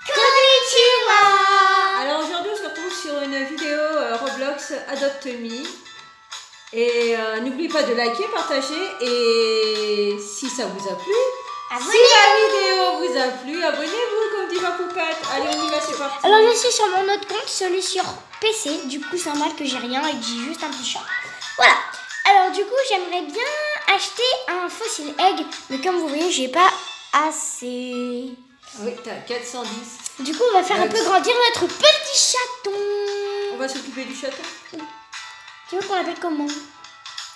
Konnichiwa. Alors aujourd'hui on se retrouve sur une vidéo Roblox Adopt Me. Et n'oubliez pas de liker, partager et si ça vous a plu, si la vidéo vous a plu, abonnez-vous comme dit ma poupette. Allez on y va, c'est parti. Alors je suis sur mon autre compte, celui sur PC. Du coup c'est normal que j'ai rien et que j'ai juste un petit chat. Voilà. Alors du coup j'aimerais bien acheter un fossil egg, mais comme vous voyez j'ai pas assez. Oui, t'as 410. Du coup on va faire un peu grandir notre petit chaton. On va s'occuper du chaton. Tu veux qu'on l'appelle comment?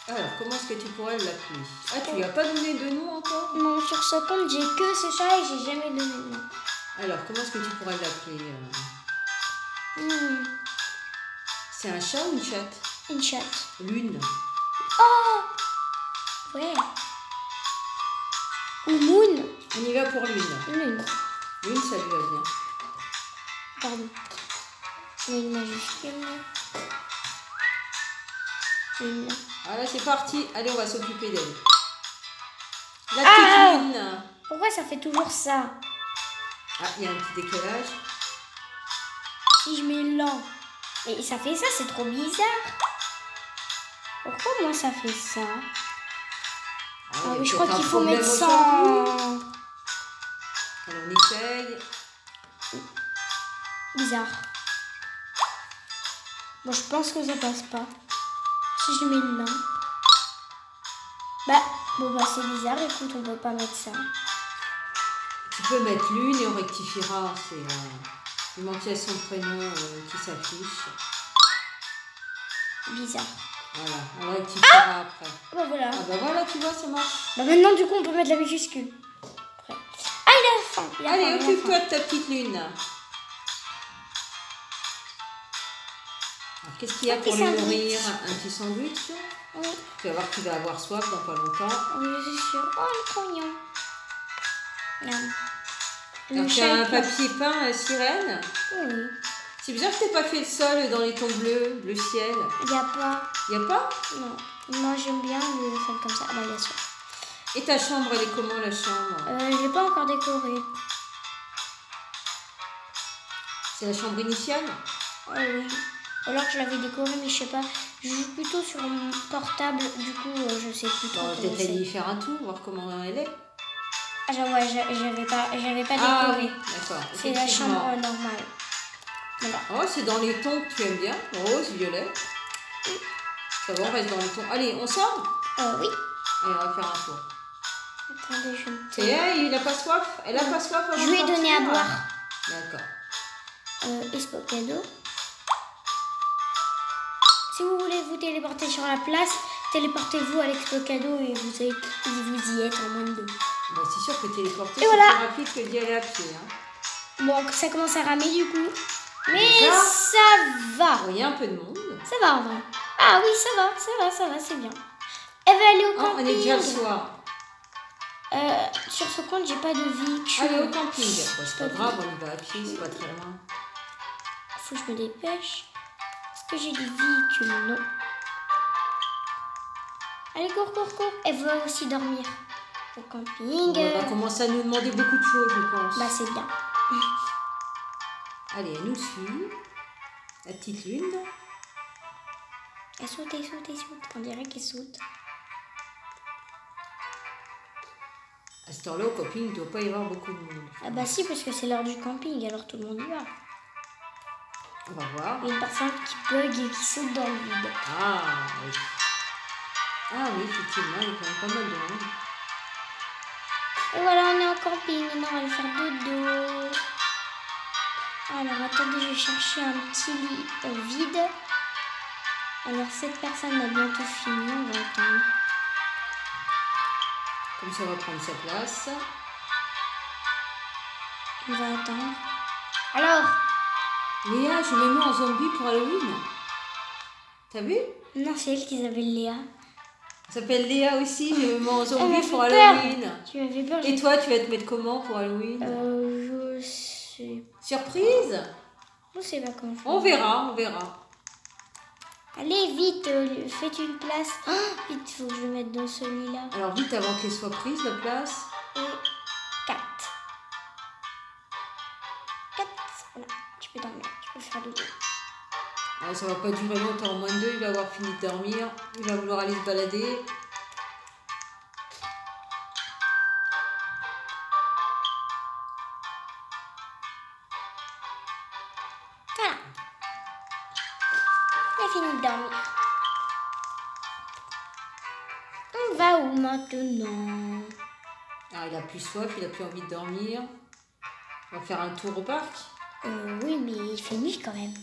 Alors comment est-ce que tu pourrais l'appeler? Ah, tu lui as pas donné de nom encore? Non, sur ce compte j'ai que ce chat et j'ai jamais donné de nom. Alors comment est-ce que tu pourrais l'appeler? C'est un chat ou une chatte? Une chatte. Lune. Oh ouais. Ou Moon. On y va pour Lune. Lune. Lune, ça lui va bien. Pardon. Je mets une majuscule. Lune. Voilà, c'est parti. Allez, on va s'occuper d'elle. La petite Lune. Pourquoi ça fait toujours ça? Ah, il y a un petit décalage. Si je mets là. Et ça fait ça, c'est trop bizarre. Pourquoi moi ça fait ça? Ah, Oui, je crois qu'il faut mettre ça. Allez, on essaye. Bizarre. Bon, je pense que ça passe pas. Si je mets là. Bah, c'est bizarre. Écoute, on peut pas mettre ça. Tu peux mettre Lune et on rectifiera. C'est il manquait son prénom qui s'affiche. Bizarre. Voilà, on rectifiera après. Bah voilà. Ah bah voilà, tu vois, ça marche. Bah maintenant, du coup, on peut mettre la majuscule. Après. Ah, il a faim. Allez, occupe-toi de ta petite Lune. Alors, qu'est-ce qu'il y a pour lui nourrir? Un petit sandwich? Oui. Tu vas voir qu'il va avoir soif dans pas longtemps. Oui, c'est sûr. Oh, le trop mignon. Alors, tu as un papier peint sirène? Oui. C'est bizarre que tu n'aies pas fait le sol dans les tons bleus, le ciel. Il n'y a pas. Il n'y a pas? Non. Moi, j'aime bien le faire comme ça. Ah bah, il y a ça. Et ta chambre, elle est comment, la chambre? Je l'ai pas encore décorée. C'est la chambre initiale? Oui. Alors que je l'avais décorée, mais je sais pas. Je joue plutôt sur mon portable. Du coup, je sais plus trop. On va peut-être aller y faire un tour, voir comment elle est. Ah, ouais, j'avais pas décoré. Ah oui, d'accord. C'est la chambre normale. Voilà. Oh, c'est dans les tons que tu aimes bien, rose, violet. Ça va, on reste dans les tons. Allez, on sort? Oui. Allez, on va faire un tour. Attendez, je Et elle, il a pas soif? Elle a pas soif avant Je lui ai donné à boire. D'accord. Espocado. Si vous voulez vous téléporter sur la place, téléportez-vous à l'Espocado et vous y êtes en moins de 2. Bah, c'est sûr que téléporter, c'est voilà. plus rapide que d'y aller à pied. Hein. Bon, ça commence à ramer du coup. Mais déjà, ça va. Il y a un peu de monde. Ça va en vrai. Ah oui, ça va, c'est bien. Elle va aller au camping. On est déjà le soir. Sur ce compte, j'ai pas de véhicule. Allez au camping. Bon, c'est pas grave, on y va à pied, c'est pas très loin. Faut que je me dépêche. Est-ce que j'ai des véhicules? Non. Allez, cours. Elle veut aussi dormir au camping. On va commencer à nous demander beaucoup de choses, je pense. Bah, c'est bien. Allez, elle nous suit. La petite Lune. Elle saute. On dirait qu'elle saute. À cette heure-là, au camping, il ne doit pas y avoir beaucoup de monde. Ah bah si, parce que c'est l'heure du camping, alors tout le monde y va. On va voir. Il y a une personne qui bug et qui saute dans le vide. Ah oui. Ah oui, effectivement, il y a quand même pas mal de monde. Et voilà, on est au camping. Maintenant, on va aller faire dodo. Alors, attendez, je vais chercher un petit lit vide. Alors, cette personne a bientôt fini. On va attendre. Comme ça, on va prendre sa place. On va attendre. Alors, Léa, je me mets en zombie pour Halloween. T'as vu? non, c'est elle qui s'appelle Léa. Elle s'appelle Léa aussi, je me mets en Elle zombie m'a pour fait peur. Halloween. Tu m'as fait peur. Et toi, tu vas te mettre comment pour Halloween? Je sais. Surprise? Je sais pas comment faire. On verra. Allez, vite, faites une place. Oh, vite, faut que je le mette dans celui-là. Alors vite avant qu'elle soit prise, la place. Et 4. 4. Voilà, tu peux dormir, tu peux faire dodo. Ah, ça va pas durer longtemps. En moins de 2, il va avoir fini de dormir. Il va vouloir aller se balader. Voilà. Il a fini de dormir. On va où maintenant? Ah, il a plus soif, il a plus envie de dormir. On va faire un tour au parc. Oui, mais il fait nuit quand même.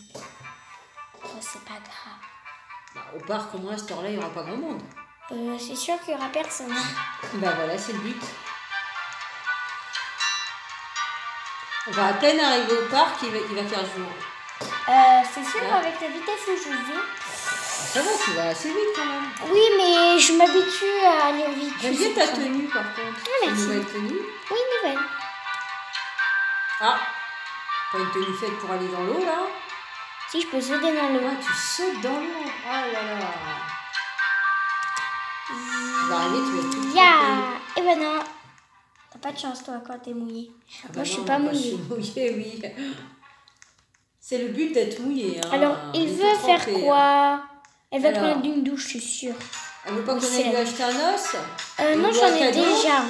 Oh, c'est pas grave. Bah, au parc, au moins à cette heure-là, il n'y aura pas grand monde. C'est sûr qu'il n'y aura personne. Bah voilà, c'est le but. On va à peine arriver au parc, il va faire jour. C'est sûr, avec la vitesse où je vais. Ça va, tu vas assez vite quand même. Oui, mais je m'habitue à aller vite. J'aime bien ta tenue par contre. Ah, Une merci. nouvelle tenue. Oui, nouvelle. Ah, pas une tenue faite pour aller dans l'eau là? Si, je peux sauter dans l'eau. Ah, tu sautes dans l'eau. Oh là là. Tu vas arriver, tu vas être toute Ya. Et ben non. T'as pas de chance, toi, quand t'es mouillée. Ah bah Moi, je suis non, pas moi, mouillée. Je suis mouillée, oui. C'est le but d'être mouillée. Hein. Alors, il faut veut faire tremper, quoi? Elle va Alors. prendre une douche, je suis sûre. Elle veut pas qu'on Oui, c'est aille lui la acheter un os? Non, Ou j'en un ai cadeau? déjà.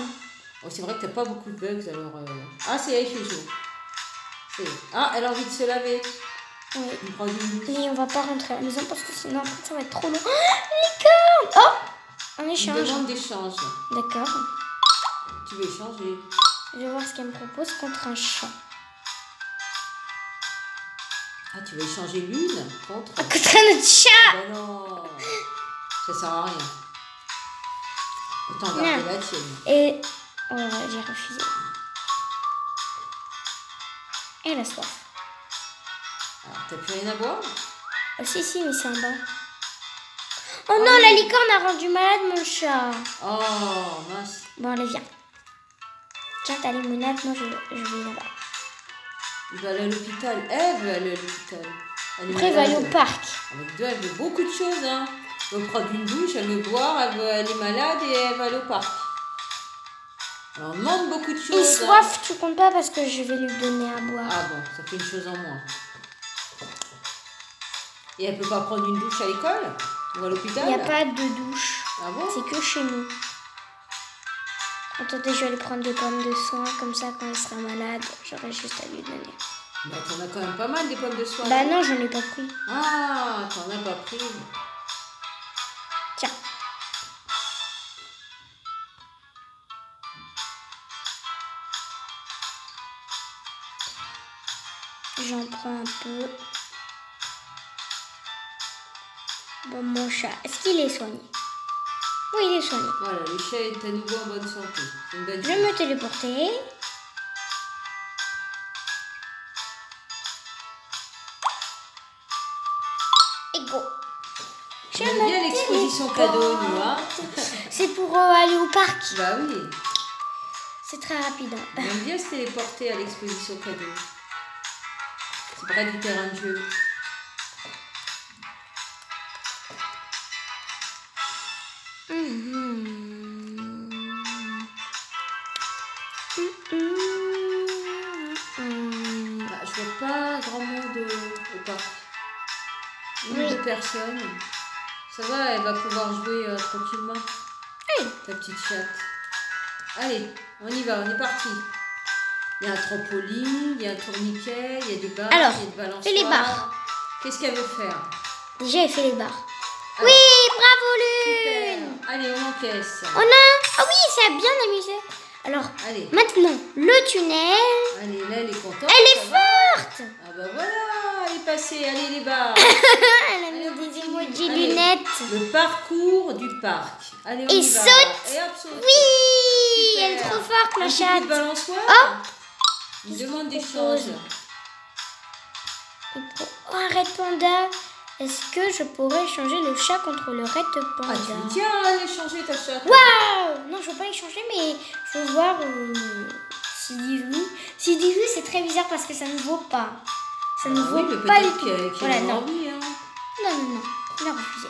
Oh, c'est vrai que t'as pas beaucoup de bugs alors. Ah, c'est elle qui joue. Ah, elle a envie de se laver. Oui. Il prend une douche. Mais on va pas rentrer à la maison parce que sinon, après, ça va être trop long. Oh, licorne! Oh! En Une échange. demande d'échange. D'accord. Tu veux échanger? Je vais voir ce qu'elle me propose contre un chat. Ah, tu veux échanger l'une contre? Contre un autre chat! Ah ben non, ça sert à rien. Autant garder Non. la tienne. Et... Oh, j'ai refusé. Elle a soif. Alors, t'as plus rien à boire? Oh, si, mais c'est en bas. Oh non, la licorne a rendu malade mon chat. Oh, mince. Bon, allez, viens. Tiens, ta limonade, moi je vais là-bas. Il va aller à l'hôpital. Elle veut aller à l'hôpital. Après, il va aller au parc. Avec deux, elle veut beaucoup de choses. Hein. Elle veut prendre une douche, elle veut boire, elle est malade et elle va aller au parc. Alors, on demande beaucoup de choses. Et soif, tu comptes pas parce que je vais lui donner à boire. Ah bon, ça fait une chose en moins. Et elle peut pas prendre une douche à l'école ou à l'hôpital? Il n'y a pas de douche. Ah bon? C'est que chez nous. Attendez, je vais aller prendre des pommes de soin. Comme ça, quand elle sera malade, j'aurai juste à lui donner. Bah, t'en as quand même pas mal des pommes de soie. Bah non, j'en ai pas pris. Ah, t'en as pas pris. Tiens. J'en prends un peu. Bon, mon chat, est-ce qu'il est soigné? Oui, il est soigné. Voilà, le chat est à nouveau en bonne santé. C'est une bonne Je vais me téléporter. Et go. On aime bien l'exposition cadeau, nous, hein? C'est pour aller au parc. Bah oui. C'est très rapide. On aime bien se téléporter à l'exposition cadeau. C'est près du terrain de jeu. Ah, je vois pas grand monde au parc. Une ou deux personnes. Ça va, elle va pouvoir jouer tranquillement. Oui. Ta petite chatte. Allez, on y va, on est parti. Il y a un trampoline, il y a un tourniquet, il y a des barres, Alors, il y a des balançoires. fais les barres. Qu'est-ce qu'elle veut faire? Déjà, elle fait les barres. Alors, oui, bravo Lune. super. Allez, on encaisse. On a... Ah oui, ça a bien amusé. Alors, Allez, maintenant, le tunnel. allez, là, elle est contente. Elle est ça va. forte. Ah bah voilà, elle est passée. Allez, les barres. Elle a mis Allez, on des continue. emojis Allez, lunettes. Le parcours du parc. Allez, on Et y va. saute. Et hop, saute. Oui, Super. elle est trop forte, ma Un petit coup chatte. de balançoire. Oh. Une demande Qu'est-ce d'échange. qu'il Oh, arrête panda. Est-ce que je pourrais échanger le chat contre le red panda? Ah, tu veux tiens, allez changer ta chatte. Waouh! Non, je veux pas échanger, mais je veux voir s'il dit oui. S'il dit oui, c'est très bizarre parce que ça ne vaut pas. Ça ne vaut oui, mais pas du peut-être tout. qu'il Voilà, a non. envie. Hein. Non. Il a refusé.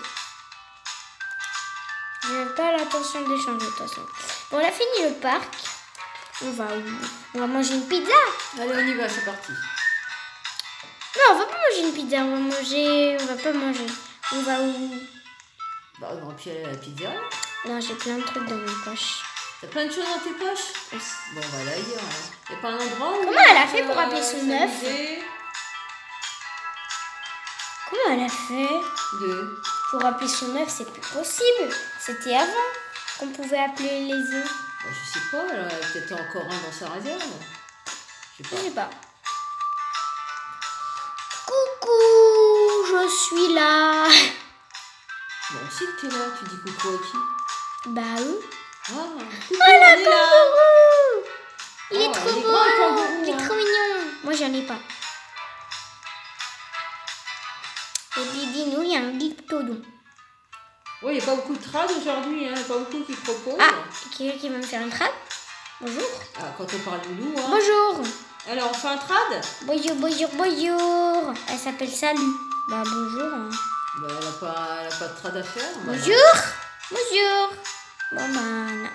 Je n'ai pas l'intention d'échanger de toute façon. Bon, on a fini le parc. On va où? On va manger une pizza. Allez, on y va, c'est parti. on va pas manger une pizza, on va pas manger. On va où? Bah, on aurait pu aller à la pizzeria. Non, j'ai plein de trucs dans mes poches. T'as plein de choses dans tes poches? Bon, on va aller ailleurs. Il n'y a pas un endroit où... Comment elle a fait pour appeler son œuf? Comment elle a fait pour appeler son œuf? C'est plus possible. C'était avant qu'on pouvait appeler les œufs. Bah, je sais pas, elle a peut-être encore un dans sa réserve. Je sais pas. Coucou, je suis là. Bon, aussi que t'es là, tu dis coucou à qui? Bah oui. Ah, Oh coucou, la on est là. kangourou! Il est trop beau, grand, le kangourou, il est hein. trop mignon. Moi j'en ai pas. Et Didino, il y a un dictodon. Oui, il n'y a pas beaucoup de trades aujourd'hui, hein. Il n'y a pas beaucoup qui proposent. Ah, quelqu'un qui va me faire une trad? Bonjour. Ah, quand on parle de nous, hein. Bonjour. Alors, on fait un trad? Bonjour, bonjour, bonjour. Elle s'appelle Salut. Bah bonjour. Hein. Bah, elle n'a pas de trad à faire. Bonjour. Bonjour. Bon man.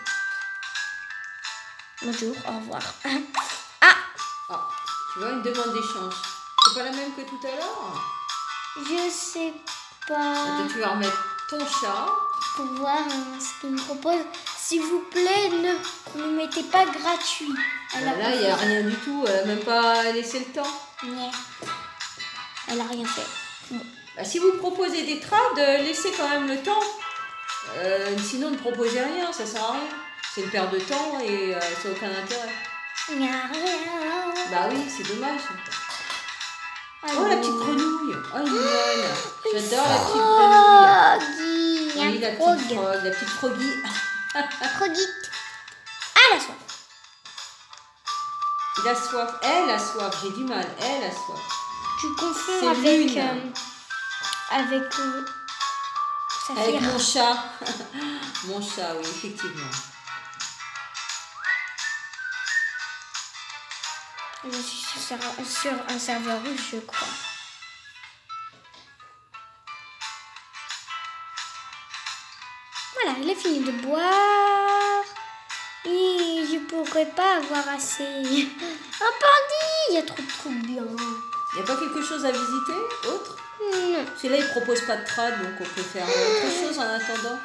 Bonjour, au revoir. Ah, Ah, tu vois, une demande d'échange. C'est pas la même que tout à l'heure? je sais pas. Attends, tu vas remettre ton chat. Pour voir ce qu'il me propose. S'il vous plaît, ne mettez pas gratuit. Bah, là, il n'y a rien du tout. Elle n'a même pas laissé le temps. Ouais. Elle a rien fait. Bon. Bah, si vous proposez des trades, laissez quand même le temps. Sinon, ne proposez rien, ça sert à rien. C'est une perte de temps et ça n'a aucun intérêt. Il n'y a rien. Bah oui, c'est dommage. Allô. Oh, la petite grenouille. Oh, elle est mignonne. J'adore la petite Froggy. grenouille. Oui, la petite froggy. Frogite. Ah, la soif. Il a soif. Elle a soif. J'ai du mal. Elle a soif. Tu confonds C'est avec... Lune. Avec... Avec mon chat. Mon chat, oui, effectivement. Je suis sur un serveur russe, je crois. Voilà, il a fini de boire. Et je pourrais pas avoir assez. Un pandi! Il y a trop de trucs bien. Il n'y a pas quelque chose à visiter, autre? Non. Parce que là, il ne propose pas de trad, donc on peut faire autre chose en attendant.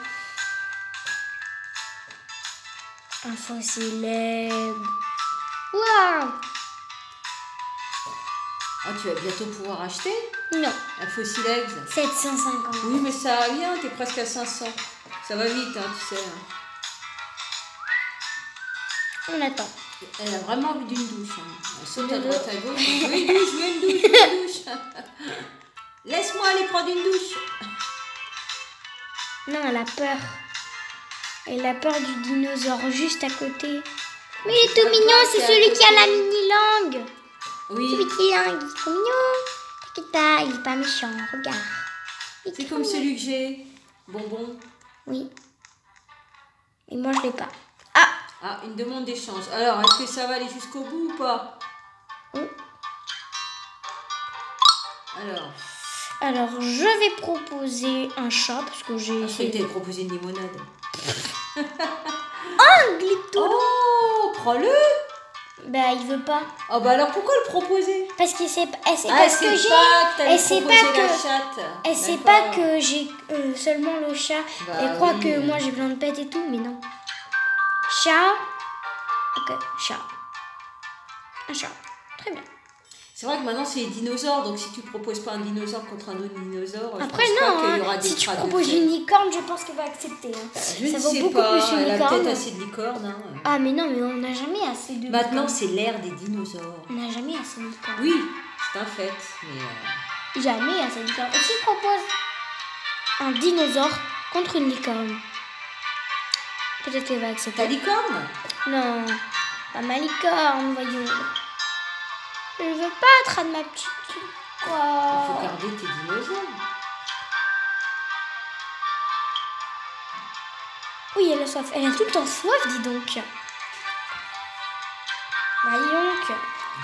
Un fossile egg. Waouh! Ah, tu vas bientôt pouvoir acheter Non. un fossil eggs. 750. Oui, mais ça vient, t'es presque à 500. Ça va vite, hein, tu sais. On attend. Elle a vraiment envie d'une douche. Hein. Elle saute à droite à gauche. Je veux une douche, je veux une douche, je veux une douche. Laisse-moi aller prendre une douche. Non, elle a peur. Elle a peur du dinosaure juste à côté. Mais il est tout mignon, c'est celui qui a la mini-langue. Oui. Celui qui a il est trop mignon. Il est pas méchant, regarde. C'est comme celui que j'ai. Bonbon. Oui. Et moi, je l'ai pas. Ah, une demande d'échange. Alors, est-ce que ça va aller jusqu'au bout ou pas? Oui. Alors, je vais proposer un chat parce que j'ai je croyais que t'allais proposer une limonade. un glyptodon. Oh, prends-le. Bah, il veut pas. Oh, bah alors pourquoi le proposer? Parce que c'est parce que j'ai. Elle sait pas que la chatte. Elle sait pas que j'ai seulement le chat. Bah, Elle croit oui. que moi j'ai plein de pets et tout, mais non. Chat. Ok, chat. Un chat. Très bien. C'est vrai que maintenant c'est les dinosaures, donc si tu proposes pas un dinosaure contre un autre dinosaure, Après, je pense non, pas qu'il y aura des si tu trades proposes de une licorne, je pense qu'elle va accepter. Hein. Je Ça ne vaut sais beaucoup pas, plus une elle a licorne. peut-être assez de licornes. Hein. Ah, mais non, mais on n'a jamais assez de Maintenant licornes. c'est l'ère des dinosaures. On n'a jamais assez de licornes. Oui, c'est un fait, mais... Jamais assez de licornes. Et si je propose un dinosaure contre une licorne, peut-être qu'elle va accepter. Ta licorne? Non, pas ma licorne, voyons. Je veux pas être de ma petite. Il Quoi? faut garder tes dinosaures. Oui, elle a soif. Elle a tout le temps soif, dis donc. Bah, dis donc.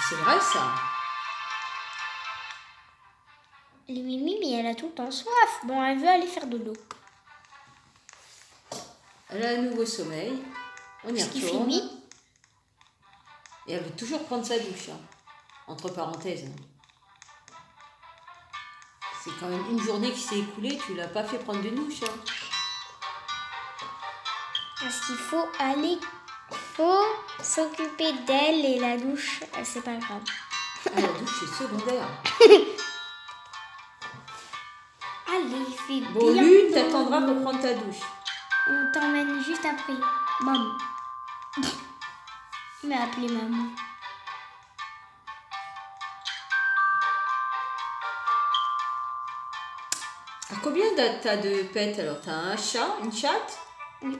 C'est vrai ça. Les Mimi, mais elle a tout le temps soif. Bon, elle veut aller faire de l'eau. Elle a un nouveau sommeil. On y Ce qui fait retourne. mi. Et elle veut toujours prendre sa douche. Hein. Entre parenthèses. Hein. C'est quand même une journée qui s'est écoulée, tu l'as pas fait prendre de douche. Hein. Parce qu'il faut s'occuper d'elle et la douche, c'est pas grave. Ah, la douche, c'est secondaire. Allez, fais Bon, bien. Lune, t'attendras pour prendre ta douche. On t'emmène juste après. Maman. Mais appelez maman. Combien t'as de pets alors? T'as un chat, une chatte? Oui.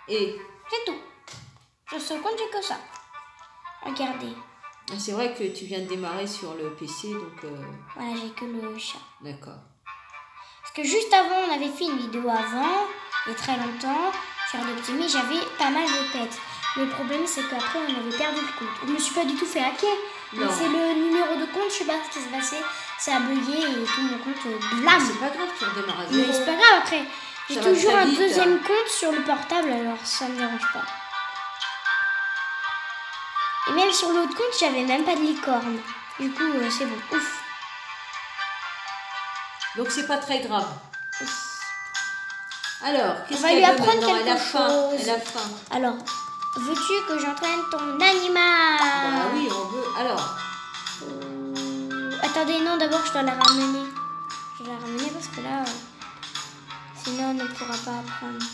Et c'est tout. Je sais quand j'ai que ça. Regardez. c'est vrai que tu viens de démarrer sur le PC, donc... Voilà, j'ai que le chat. D'accord. Parce que juste avant, on avait fait une vidéo avant, il y a très longtemps, sur Adoptimi, j'avais pas mal de pets. Le problème, c'est qu'après, on avait perdu le compte. Je me suis pas du tout fait hacker. Mais c'est le numéro de compte, je sais pas ce qui s'est passé. Ça a bugué et tout mon compte, blam. C'est pas grave, tu redémarres à Mais zéro. c'est pas grave après. J'ai Ça va toujours très un vite, deuxième compte sur le portable, alors ça me dérange pas. Et même sur l'autre compte, j'avais même pas de licorne. Du coup, c'est bon. Ouf. Donc c'est pas très grave. Alors, qu'est-ce On va qu'elle lui veut apprendre maintenant? quelque Elle a faim. chose. Elle a faim. Alors, veux-tu que j'entraîne ton animal? Bah oui, on veut. Alors. Attendez, non, d'abord je dois la ramener. Je dois la ramener parce que là, sinon on ne pourra pas apprendre.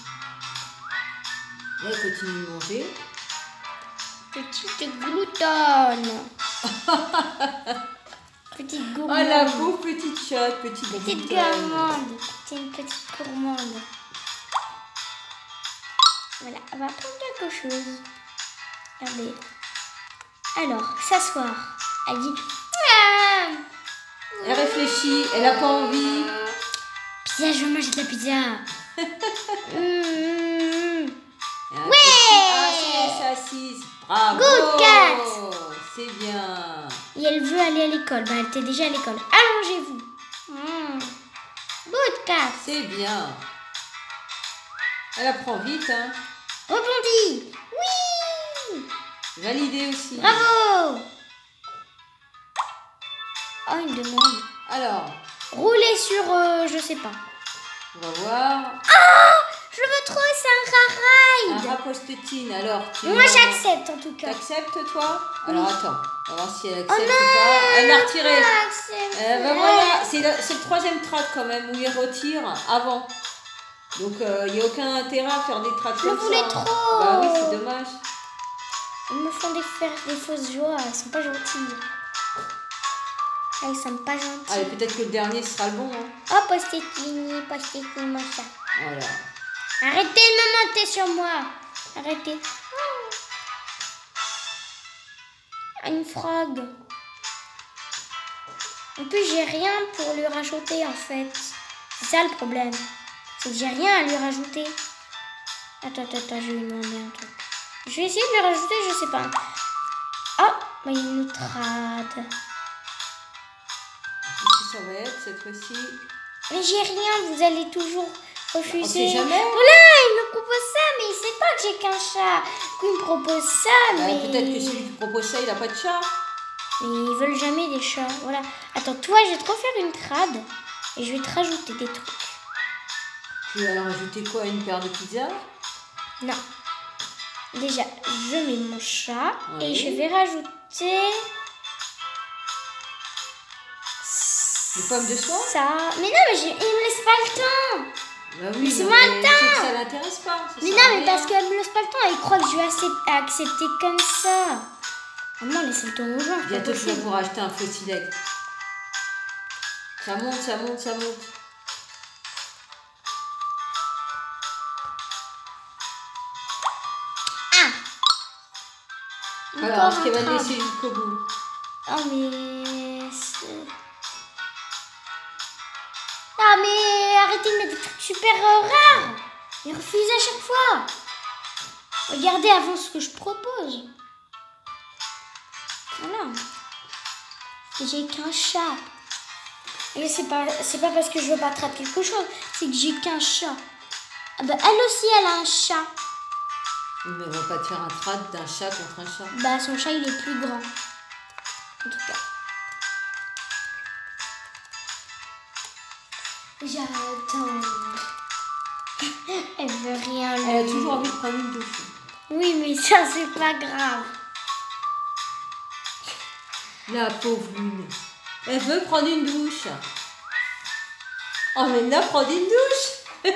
Là, elle continue de manger. Petite gloutonne. Petite Oh gourmande. la pauvre petite chatte, petite gourmande. C'est une petite gourmande. Voilà, on va apprendre quelque chose. Regardez. Alors, s'asseoir. Elle dit... Ah, Elle réfléchit, elle a pas envie. pizza, je veux manger de la pizza. Ouais. Ah, c'est assise. Bravo. Good cat. C'est bien. Et elle veut aller à l'école. Bah, elle était déjà à l'école. Allongez-vous. Good cat. C'est bien. Elle apprend vite, hein. Rebondis. Oui. Validé aussi. Bravo. Oh, une demande. Alors, Rouler sur, je sais pas. on va voir. Ah, je veux trop, c'est un Un ride. rapostine. Alors, Moi, j'accepte en tout cas. T'acceptes, toi? Alors, attends. On va voir si elle Oh accepte non, ou pas. Elle m'a retiré. j'accepte. Ben voilà, c'est le troisième trad quand même où il retire avant. Donc il n'y a aucun intérêt à faire des trades Je comme ça. voulais trop. Bah oui, c'est dommage. Ils me font faire des fausses joies, elles sont pas gentilles. Ah, ils sont pas gentils. Allez, peut-être que le dernier sera le bon. Hein. Oh, postetini, machin. Voilà. Arrêtez de me monter sur moi. Arrêtez. Une frog. En plus, j'ai rien pour lui rajouter en fait. C'est ça le problème. C'est que j'ai rien à lui rajouter. Attends, je vais lui demander un truc. Je vais essayer de lui rajouter, je sais pas. Oh, bah, il nous trade. Qu'est-ce que ça va être cette fois-ci? Mais j'ai rien, vous allez toujours refuser. On sait jamais. Voilà, il me propose ça, mais il sait pas que j'ai qu'un chat. Il me propose ça, Bah, mais... peut-être que celui qui propose ça, il n'a pas de chat. Mais ils veulent jamais des chats. Voilà. Attends, toi, je vais te refaire une trad et je vais te rajouter des trucs. Tu vas leur ajouter quoi? Une paire de pizzas? Non. Déjà, je mets mon chat Oui. et je vais rajouter... Des pommes de soie? Ça. Mais non, mais il me laisse pas le temps. Bah oui, Mais c'est non, moi le c'est temps. que ça l'intéresse pas. Ça Mais sert non, à mais rien. parce qu'elle me laisse pas le temps. Elle croit que je vais accepter comme ça. Maman, laissez le temps aux gens. c'est pas Bientôt, tu vas possible. pouvoir acheter un faux silex. Ça monte, ça monte, ça monte. Alors, Encore ce un qu'elle va te trad. laisser jusqu'au bout. Oh mais... Ah mais arrêtez de mettre des trucs super rares. Il refuse à chaque fois. Regardez avant ce que je propose. Voilà. J'ai qu'un chat. Et c'est pas parce que je veux pas attraper quelque chose. C'est que j'ai qu'un chat. Ah bah elle aussi elle a un chat. Mais on va pas te faire un trad d'un chat contre un chat. Bah son chat il est plus grand. En tout cas. J'attends. Elle veut rien. Elle a toujours envie de prendre une douche. Oui, mais ça, c'est pas grave. La pauvre Lune. Elle veut prendre une douche. Emmène-la prendre une douche.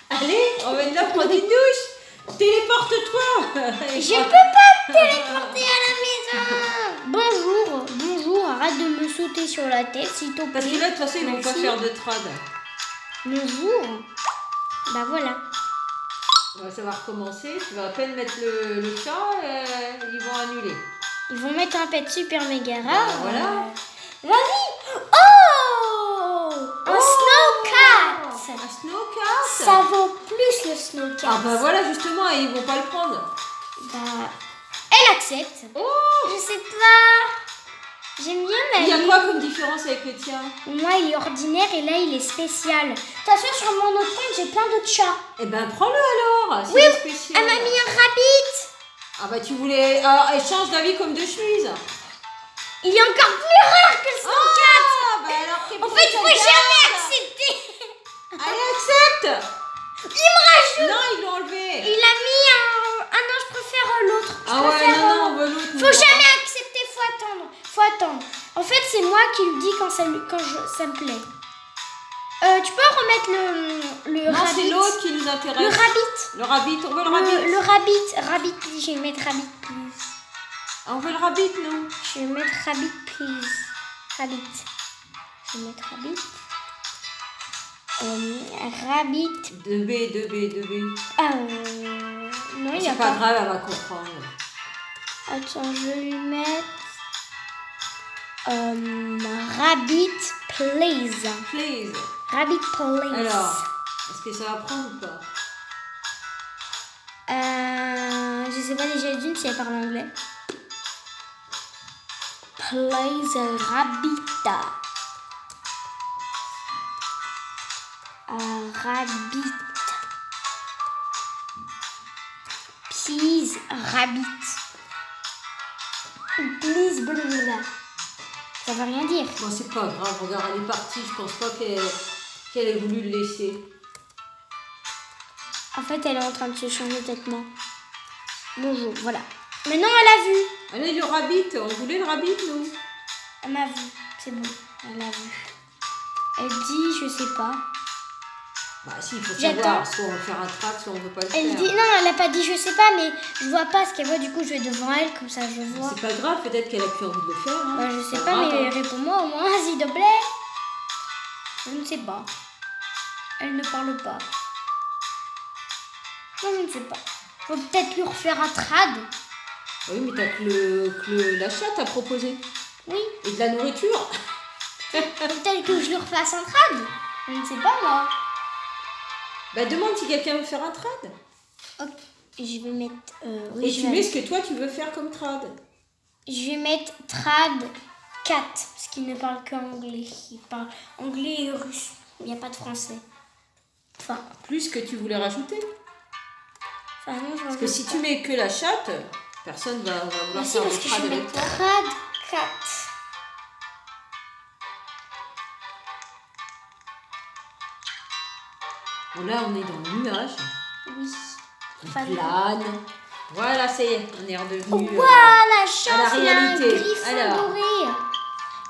Allez, emmène-la prendre une douche. Téléporte-toi. Je peux pas me téléporter à la maison. Bonjour, arrête de me sauter sur la tête, s'il te plaît. Parce que là, de toute façon, ils vont pas faire de trad. Bonjour. Bah voilà. Ça va recommencer. Tu vas à peine mettre le chat, ils vont annuler. Ils vont mettre un pet super méga Bah, rare. voilà. Vas-y. Oh, un snowcat. Un snowcat. Ça vaut plus le snowcat. Ah bah voilà, justement, et ils vont pas le prendre. Bah, elle accepte. Oh, Je sais pas. J'aime bien il y a ma quoi comme différence avec le tien? Moi, il est ordinaire et là, il est spécial. De toute façon, sur mon autre compte, j'ai plein d'autres chats. Eh ben, prends-le alors. Oui, C'est spécial. elle m'a mis un rabbit. Ah bah tu voulais... Ah, elle change d'avis comme de chemise. Il est encore plus rare que le snowcat. Ah bah alors... En fait, il faut jamais accepter. Allez, accepte. Il me rajoute. Non, ils l'ont enlevé. Il a mis un... Ah non, je préfère l'autre. Ah ouais, non, on veut l'autre. Faut jamais accepter, faut attendre. En fait, c'est moi qui lui dis quand ça me plaît. Tu peux remettre le non, rabbit. c'est l'autre qui nous intéresse. Le rabbit. Le rabbit, on veut le rabbit. Le rabbit. Rabbit, please. Je vais mettre rabbit, please. Ah, on veut le rabbit, nous. Je vais mettre rabbit, please. Rabbit. Je vais mettre rabbit. Rabbit. 2B. Non, il n'y a c'est pas grave, elle va comprendre. Attends, je vais lui mettre rabbit, please. Please. Rabbit, please. Alors, est-ce que ça va prendre ou pas? Je sais pas déjà d'une si elle parle anglais. Please, rabbit. Rabbit. Please, rabbit. Please, blablabla. Ça veut rien dire. Bon, c'est pas grave, regarde, elle est partie. Je pense pas qu'elle ait voulu le laisser. En fait, elle est en train de se changer de vêtements. Bonjour, voilà. Maintenant, elle a vu. Allez, le rabbit, on voulait le rabbit, nous. Elle m'a vu, c'est bon, elle a vu. Elle dit, je sais pas. Bah si, il faut savoir, soit on veut faire un track, soit on veut pas le faire. Elle dit, non, elle a pas dit je sais pas, mais je vois pas ce qu'elle voit, du coup je vais devant elle, comme ça je vois. C'est pas grave, peut-être qu'elle a plus envie de le faire. Hein. Bah, je sais pas pas, grave, mais hein. réponds-moi au moins, s'il te plaît. Je ne sais pas. Elle ne parle pas. Moi je ne sais pas. Faut peut-être lui refaire un trad. Oui, mais t'as que la chatte à proposer. Oui. Et de la nourriture. Faut peut-être que je lui refasse un trad. Je ne sais pas moi. Bah demande si quelqu'un veut faire un trad. Ok. Je vais mettre... oui, et tu mets ce que toi tu veux faire comme trad. Je vais mettre trad 4, parce qu'il ne parle qu'anglais. Il parle anglais et russe. Il n'y a pas de français. Enfin, Plus que tu voulais rajouter. non, je Parce que si tu mets que la chatte, personne va vouloir faire parce le que je trad vais avec mettre toi. trad 4. Bon là on est dans le nuage. Oui. On Enfin, plane. Voilà, ça y est, on est redevenu la chance, à la il y a un réalité. griffon Alors. doré.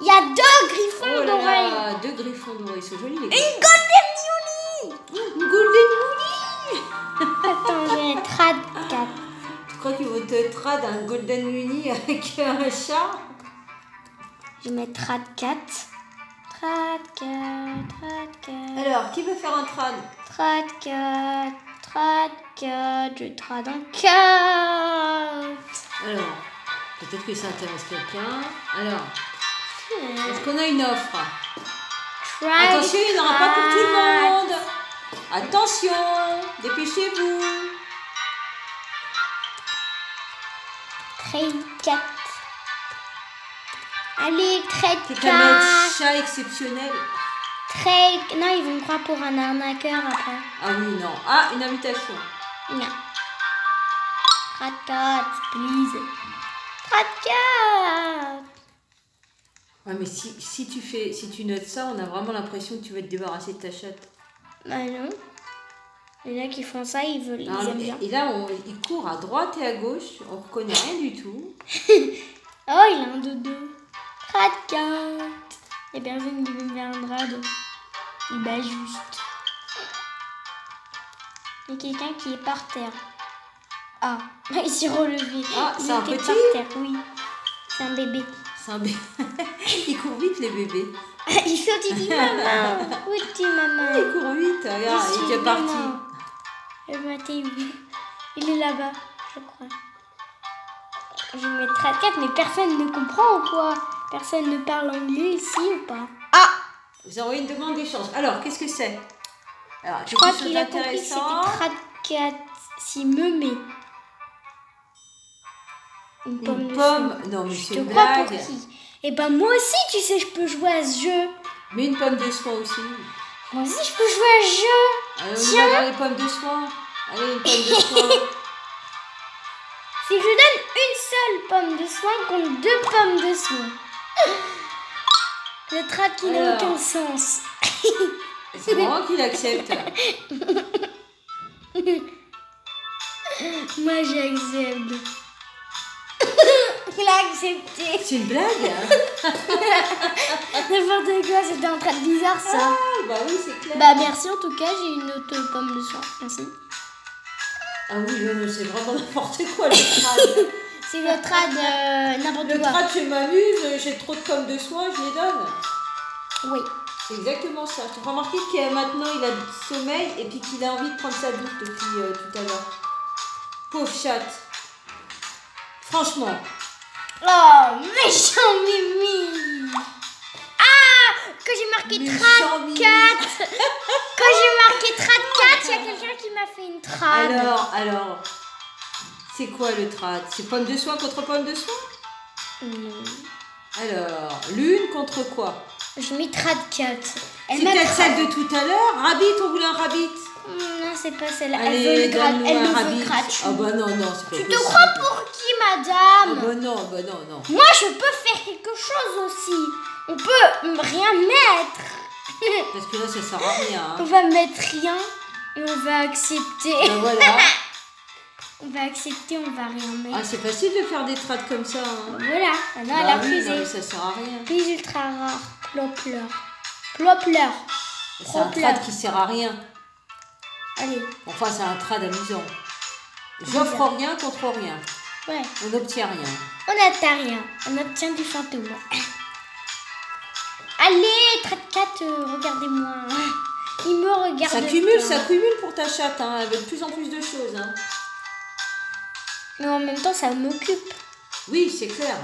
Il y a 2 griffons Oh là dorés. là, 2 griffons dorés, ils sont jolis les Et griffons. une golden Yuli. Une golden Uni. Attends, je vais mettre trad 4. Tu crois qu'ils vont te trad un golden uni avec un chat? Je vais mettre trad 4. Trad 4, trad 4. Alors, qui veut faire un trad? Trad 4, trad 4, je trad en 4. Alors, peut-être que ça intéresse quelqu'un. Alors, est-ce qu'on a une offre? Attention, il n'y en aura pas pour tout le monde. Attention, dépêchez-vous. Trade 4. Allez, trade C'est un mec 4. chat exceptionnel. Trade... Non, ils vont me croire pour un arnaqueur après. Ah oui, non. Ah, une invitation. Non. Trade 4, please. Trade 4. Ouais, mais si tu notes ça, on a vraiment l'impression que tu vas te débarrasser de ta chatte. Bah non. Il y en a qui font ça, ils aiment bien. Et là, il court à droite et à gauche, on ne reconnaît rien du tout. Oh, il a un dodo. Trad-cat. Il n'y a personne qui veut me faire un drad. Et bah juste. Il y a quelqu'un qui est par terre. Ah, il s'est relevé. Ah, c'est un était petit par terre, oui. C'est un bébé. C'est un bébé. Il court vite, les bébés. Il saute, il dit maman. Où es-tu, maman? Il court vite, regarde, il est déjà parti. Le matin, il est là-bas, je crois. Je vais mettre Trad-cat, mais personne ne comprend ou quoi? Personne ne parle anglais ici ou pas? Ah! Vous envoyez une demande d'échange. Alors, qu'est-ce que c'est? Alors, je crois qu'il a compris que c'était Trad-cat. S'il me met une pomme. Non, mais c'est une blague. blague. Et ben moi aussi, tu sais, je peux jouer à ce jeu. Mais une pomme de soie aussi. Moi aussi, je peux jouer à ce jeu. Allez, on va voir les pommes de soie. Allez, une pomme de soie. Si je donne une seule pomme de soie contre 2 pommes de soie. Le Trad qui n'a aucun sens. C'est moi qui l'accepte. Moi, j'accepte. Il a accepté. C'est une blague? N'importe quoi, c'était un Trad bizarre ça. Ah, bah oui, c'est clair. Bah merci en tout cas, j'ai une autre pomme de soie. Merci. Ah oui, c'est vraiment n'importe quoi le Trad. C'est le Trad n'importe quoi. Le Trad, je m'amuse, j'ai trop de pommes de soie, je les donne. Oui. C'est exactement ça. Tu as remarqué que maintenant il a du sommeil et puis qu'il a envie de prendre sa douche depuis tout à l'heure. Pauvre chatte. Franchement. Oh, méchant Mimi. Ah, quand j'ai marqué Trad-cat. Quand j'ai marqué Trad-cat, il y a quelqu'un qui m'a fait une trad. Alors, c'est quoi le Trad? C'est pomme de soie contre pomme de soie? Alors, l'une contre quoi? Je mets Trad-cat. C'est peut-être celle de tout à l'heure. Rabbit, on voulait un rabbit. Non, c'est pas celle-là. Elle veut le rabbit. Ah bah non, c'est pas possible. Tu te crois pour qui, madame? Ah bah non. Moi, je peux faire quelque chose aussi. On peut rien mettre. Parce que là, ça sert à rien. Hein. On va mettre rien et on va accepter. Ben voilà. On va accepter, on va rien mettre. Ah, c'est facile de faire des trades comme ça. Hein. Voilà. Maintenant, elle a refusé. Non, mais ça sert à rien. Puis ultra rare. Plopler. C'est un trad qui sert à rien. Allez. Enfin, c'est un trad amusant. J'offre rien contre rien. Ouais. On n'obtient rien. On n'atteint rien. On obtient du fantôme. Allez, Trad-cat, regardez-moi. Il me regarde. Ça cumule pour ta chatte. Hein. Elle veut de plus en plus de choses. Hein. Mais en même temps, ça m'occupe. Oui, c'est clair.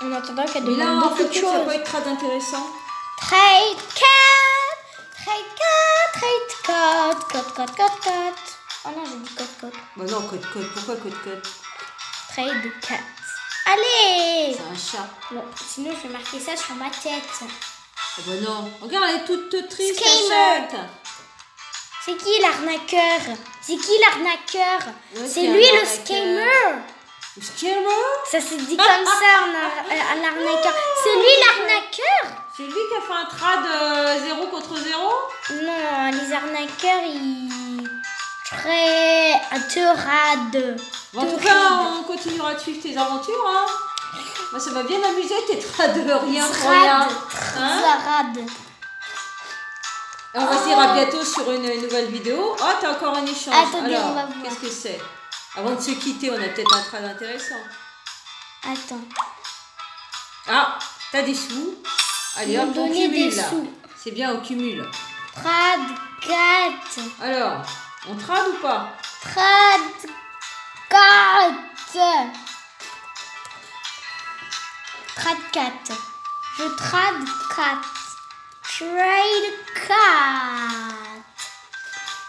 En attendant qu'elle demande beaucoup de choses. Ça peut être trad intéressant. Trad-cat. Oh non, j'ai dit code. Bah non, code. Pourquoi code? Trad-cat. Allez. C'est un chat. Bon, sinon, je vais marquer ça sur ma tête. Ah bah non. Regarde, elle est toute triste, la chatte. C'est qui l'arnaqueur? C'est lui le scammer. Le scammer? Ça se dit comme ça, l'arnaqueur. C'est lui l'arnaqueur? C'est lui qui a fait un trad 0 contre 0? Non, les arnaqueurs, ils... Trad. En tout cas, on continuera de suivre tes aventures. Hein. Moi, ça m'a bien amusé, tes trades de rien pour rien. Trad. Et on va se dire à bientôt sur une nouvelle vidéo. Oh, t'as encore un échange. Attendez, alors, on va voir. Qu'est-ce que c'est? Avant de se quitter, on a peut-être un trad intéressant. Attends. Ah, t'as des sous. Allez, hop, on cumule là. C'est bien, on cumule. Trad-cat. Alors, on trad ou pas? Trad-cat. Je trad-cat. Trade-cat.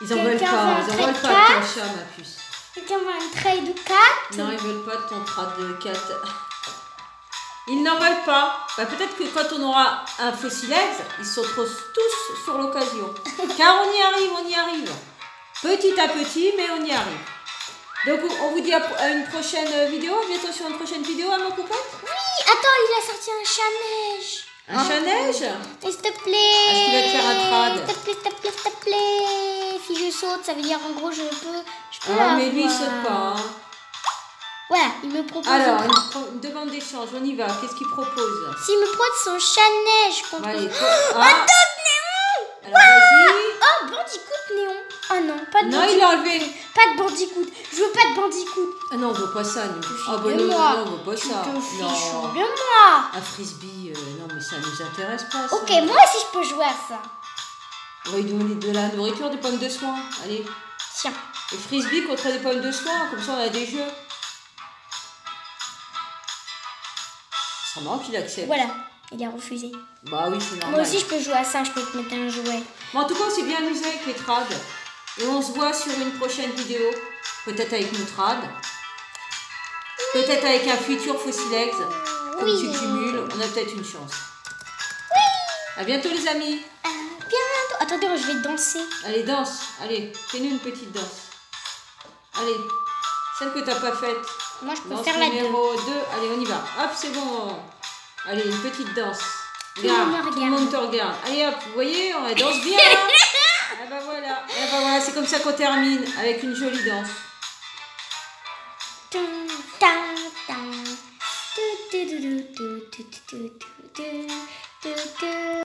Ils en veulent pas, de ton chat, ma puce. Quelqu'un veut un trade-cat? Non, ils veulent pas de ton trad-cat. Ils n'en veulent pas. Bah, peut-être que quand on aura un fossilex, ils sauteront tous sur l'occasion. Car on y arrive. Petit à petit, mais on y arrive. Donc, on vous dit à une prochaine vidéo. À bientôt sur une prochaine vidéo, à mon copain. Oui, attends. attends, il a sorti un chat-neige. Un chat-neige? S'il te plaît. Est-ce qu'il va te faire un trad? S'il te plaît, s'il te plaît, s'il te plaît. Si je saute, ça veut dire en gros je peux Ah, mais lui, il saute pas. Hein. Voilà, il me propose... Alors, une demande d'échange, on y va. Qu'est-ce qu'il propose? S'il me propose son chat-neige contre... Allez, Un top néon. Alors, vas-y. Oh, Bandicoot néon. Oh non, pas de Non, Bandicoot. il a enlevé. Pas de Bandicoot. Je veux pas de Bandicoot. Ah non, on veut pas ça, nous. Ah bah de non, moi. non, on veut pas ça. Tu te fiches Non. de moi. Un frisbee, non, mais ça nous intéresse pas, ça. Ok, moi aussi je peux jouer à ça. On va lui donner de la nourriture, des pommes de soin. Allez. Tiens. Et frisbee contre des pommes de soin, comme ça on a des jeux. C'est marrant qu'il accepte. Voilà, il a refusé. Bah oui, c'est normal. Moi aussi je peux jouer à ça, je peux te mettre un jouet. Bon, en tout cas, on s'est bien amusé avec les trades. Et on se voit sur une prochaine vidéo. Peut-être avec nos trades. Peut-être avec un futur Fossilex. Comme Oui. tu cumules, on a peut-être une chance. Oui. À bientôt les amis. Bientôt. Attendez, je vais danser. Allez, danse. Allez, fais-nous une petite danse. Allez, celle que t'as pas faite. Moi je peux Danse faire la 2. numéro 2. Allez, on y va. Hop, c'est bon. Allez, une petite danse. Tout le monde me Regarde, tout le monde te regarde. Allez hop, vous voyez, on danse bien. Ah bah voilà. Ah bah voilà, c'est comme ça qu'on termine, avec une jolie danse.